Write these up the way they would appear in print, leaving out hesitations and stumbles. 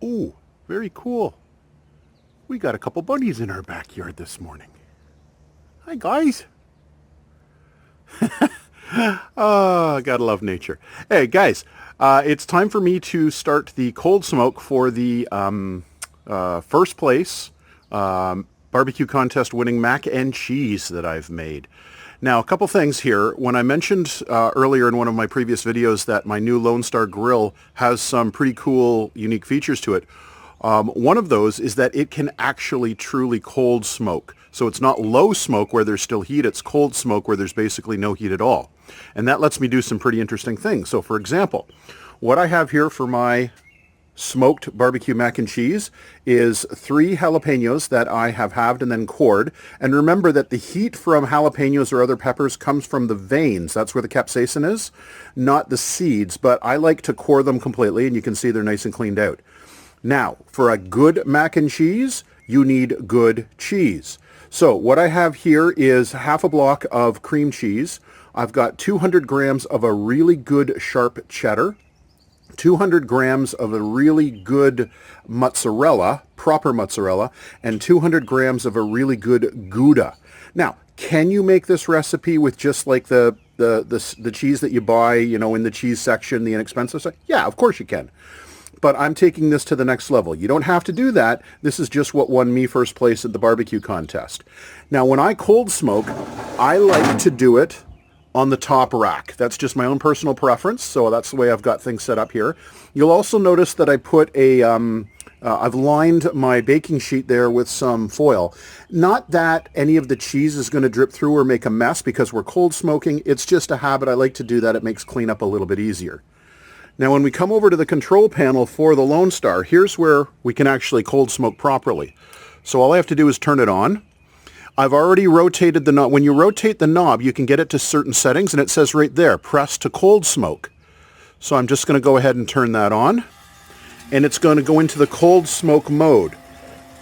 Oh, very cool. We got a couple bunnies in our backyard this morning. Hi, guys. Oh, gotta love nature. Hey, guys, it's time for me to start the cold smoke for the first place barbecue contest winning mac and cheese that I've made. Now, a couple things here. When I mentioned earlier in one of my previous videos that my new Lone Star grill has some pretty cool, unique features to it, one of those is that it can actually truly cold smoke. So it's not low smoke where there's still heat, it's cold smoke where there's basically no heat at all. And that lets me do some pretty interesting things. So for example, what I have here for my smoked barbecue mac and cheese is 3 jalapenos that I have halved and then cored. And remember that the heat from jalapenos or other peppers comes from the veins. That's where the capsaicin is, not the seeds. But I like to core them completely, and you can see they're nice and cleaned out. Now, for a good mac and cheese, you need good cheese. So what I have here is half a block of cream cheese. I've got 200 grams of a really good sharp cheddar, 200 grams of a really good mozzarella, proper mozzarella, and 200 grams of a really good Gouda. Now, can you make this recipe with just like the cheese that you buy, you know, in the cheese section, the inexpensive section? Yeah, of course you can. But I'm taking this to the next level. You don't have to do that. This is just what won me first place at the barbecue contest. Now, when I cold smoke, I like to do it on the top rack. That's just my own personal preference, so that's the way I've got things set up here. You'll also notice that I put a, I've lined my baking sheet there with some foil. Not that any of the cheese is going to drip through or make a mess because we're cold smoking. It's just a habit. I like to do that. It makes cleanup a little bit easier. Now, when we come over to the control panel for the Lone Star, here's where we can actually cold smoke properly. So all I have to do is turn it on. I've already rotated the knob. When you rotate the knob, you can get it to certain settings, and it says right there, press to cold smoke. So I'm just going to go ahead and turn that on, and it's going to go into the cold smoke mode.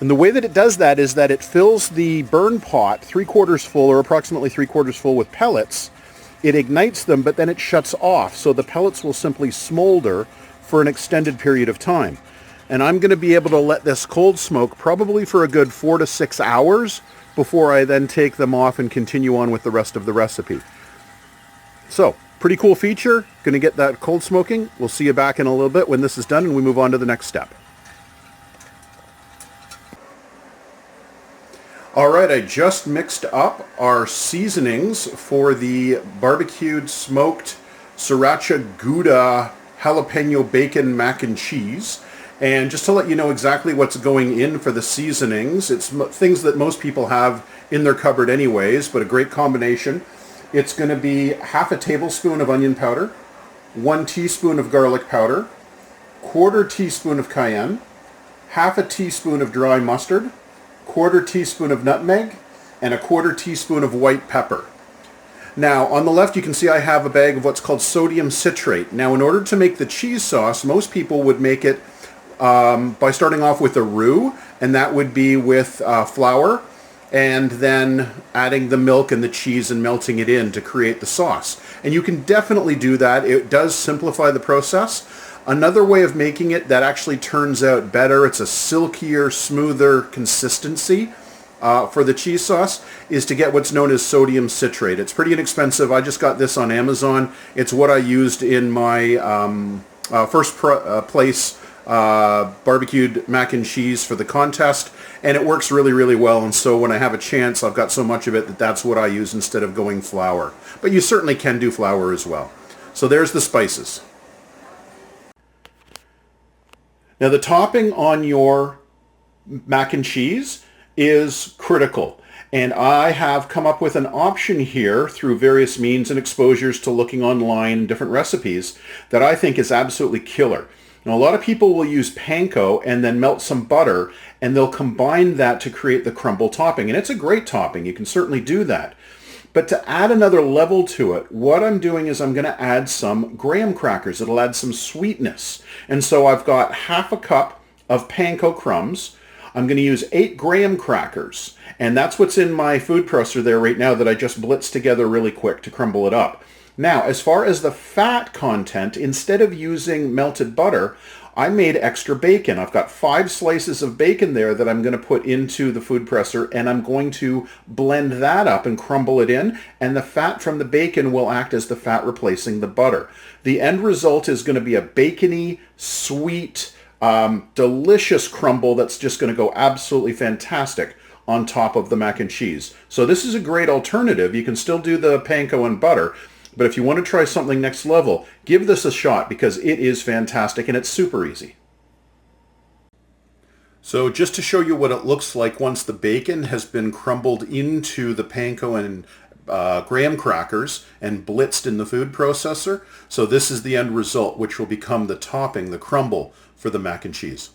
And the way that it does that is that it fills the burn pot 3/4 full, or approximately 3/4 full, with pellets. It ignites them, but then it shuts off, so the pellets will simply smolder for an extended period of time. And I'm going to be able to let this cold smoke probably for a good 4 to 6 hours before I then take them off and continue on with the rest of the recipe. So, pretty cool feature. Going to get that cold smoking. We'll see you back in a little bit when this is done and we move on to the next step. All right, I just mixed up our seasonings for the barbecued smoked Sriracha Gouda jalapeno bacon mac and cheese. And just to let you know exactly what's going in for the seasonings, it's things that most people have in their cupboard anyways, but a great combination. It's going to be half a tablespoon of onion powder, 1 teaspoon of garlic powder, 1/4 teaspoon of cayenne, half a teaspoon of dry mustard, 1/4 teaspoon of nutmeg, and 1/4 teaspoon of white pepper. Now, on the left, you can see I have a bag of what's called sodium citrate. Now, in order to make the cheese sauce, most people would make it by starting off with a roux, and that would be with flour, and then adding the milk and the cheese and melting it in to create the sauce. And you can definitely do that. It does simplify the process. Another way of making it that actually turns out better, it's a silkier, smoother consistency for the cheese sauce, is to get what's known as sodium citrate. It's pretty inexpensive. I just got this on Amazon. It's what I used in my first place barbecued mac and cheese for the contest, and it works really, really well. And so when I have a chance, I've got so much of it that that's what I use instead of going flour. But you certainly can do flour as well. So there's the spices. Now, the topping on your mac and cheese is critical. And I have come up with an option here through various means and exposures to looking online, different recipes, that I think is absolutely killer. Now, a lot of people will use panko and then melt some butter, and they'll combine that to create the crumble topping. And it's a great topping. You can certainly do that. But to add another level to it, what I'm doing is I'm going to add some graham crackers. It'll add some sweetness. And so I've got half a cup of panko crumbs. I'm going to use 8 graham crackers. And that's what's in my food processor there right now that I just blitzed together really quick to crumble it up. Now, as far as the fat content, instead of using melted butter, I made extra bacon. I've got 5 slices of bacon there that I'm going to put into the food presser, and I'm going to blend that up and crumble it in, and the fat from the bacon will act as the fat replacing the butter. The end result is going to be a bacony, sweet, delicious crumble that's just going to go absolutely fantastic on top of the mac and cheese. So this is a great alternative. You can still do the panko and butter, but if you want to try something next level, give this a shot because it is fantastic and it's super easy. So just to show you what it looks like once the bacon has been crumbled into the panko and graham crackers and blitzed in the food processor. So this is the end result, which will become the topping, the crumble for the mac and cheese.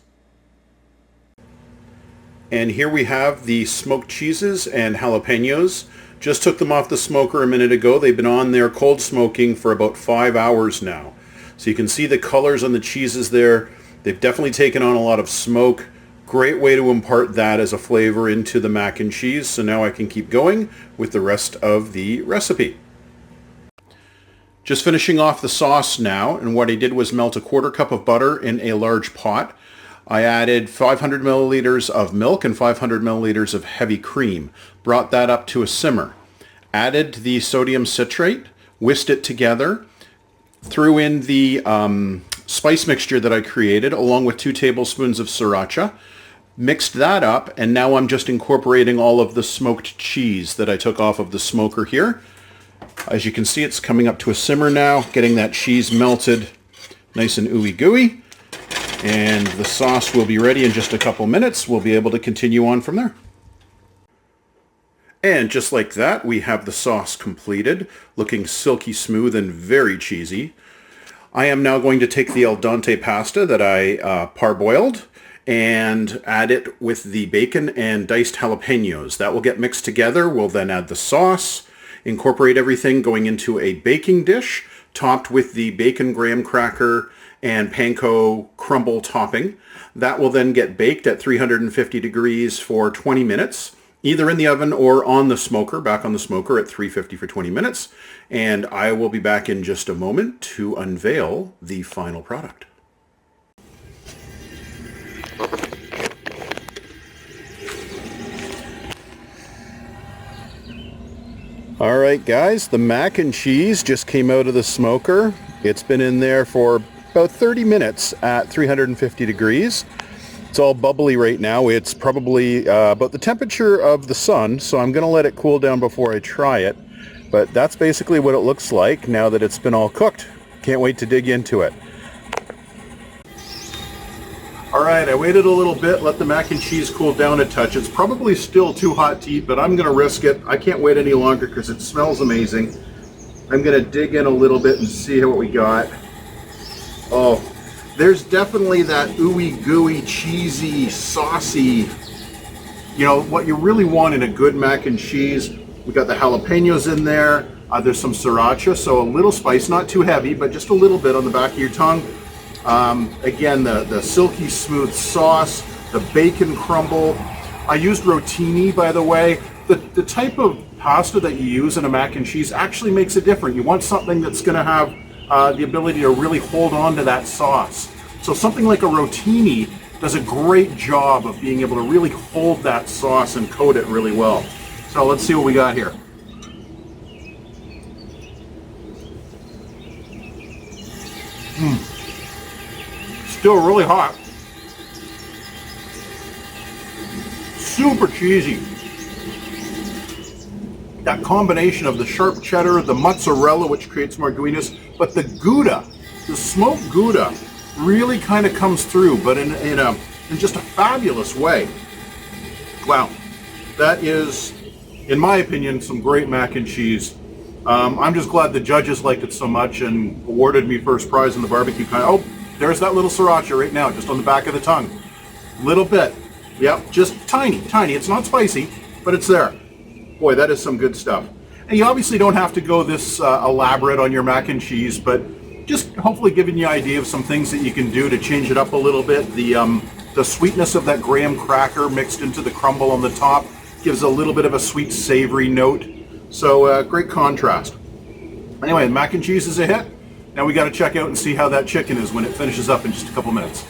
And here we have the smoked cheeses and jalapenos. Just took them off the smoker a minute ago. They've been on there cold smoking for about 5 hours now. So you can see the colors on the cheeses there. They've definitely taken on a lot of smoke. Great way to impart that as a flavor into the mac and cheese. So now I can keep going with the rest of the recipe. Just finishing off the sauce now, and what I did was melt a 1/4 cup of butter in a large pot. I added 500 milliliters of milk and 500 milliliters of heavy cream. Brought that up to a simmer. Added the sodium citrate, whisked it together, threw in the spice mixture that I created along with 2 tablespoons of Sriracha, mixed that up, and now I'm just incorporating all of the smoked cheese that I took off of the smoker here. As you can see, it's coming up to a simmer now, getting that cheese melted nice and ooey gooey. And the sauce will be ready in just a couple minutes. We'll be able to continue on from there. And just like that, we have the sauce completed, looking silky smooth and very cheesy. I am now going to take the al dente pasta that I parboiled and add it with the bacon and diced jalapenos. That will get mixed together. We'll then add the sauce, incorporate everything going into a baking dish, topped with the bacon graham cracker and panko crumble topping. That will then get baked at 350 degrees for 20 minutes, either in the oven or on the smoker, back on the smoker at 350 for 20 minutes. And I will be back in just a moment to unveil the final product. All right, guys, the mac and cheese just came out of the smoker. It's been in there for about 30 minutes at 350 degrees. It's all bubbly right now. It's probably about the temperature of the sun, so I'm going to let it cool down before I try it. But that's basically what it looks like now that it's been all cooked. Can't wait to dig into it. All right, I waited a little bit, let the mac and cheese cool down a touch. It's probably still too hot to eat, but I'm going to risk it. I can't wait any longer because it smells amazing. I'm going to dig in a little bit and see what we got. Oh, there's definitely that ooey gooey, cheesy, saucy, you know, what you really want in a good mac and cheese. We got the jalapenos in there. There's some Sriracha, so a little spice, not too heavy, but just a little bit on the back of your tongue. Again, the silky smooth sauce, the bacon crumble. I used rotini, by the way. The type of pasta that you use in a mac and cheese actually makes it different. You want something that's going to have the ability to really hold on to that sauce. So something like a rotini does a great job of being able to really hold that sauce and coat it really well. So let's see what we got here. Still really hot. Super cheesy. That combination of the sharp cheddar, the mozzarella, which creates more gooiness, but the Gouda, the smoked Gouda, really kind of comes through, but in just a fabulous way. Wow, that is, in my opinion, some great mac and cheese. I'm just glad the judges liked it so much and awarded me first prize in the barbecue kind. Oh, there's that little Sriracha right now, just on the back of the tongue. Little bit. Yep, just tiny, tiny. It's not spicy, but it's there. Boy, that is some good stuff. And you obviously don't have to go this elaborate on your mac and cheese, but just hopefully giving you an idea of some things that you can do to change it up a little bit. The sweetness of that graham cracker mixed into the crumble on the top gives a little bit of a sweet, savory note. So great contrast. Anyway, mac and cheese is a hit. Now we got to check out and see how that chicken is when it finishes up in just a couple minutes.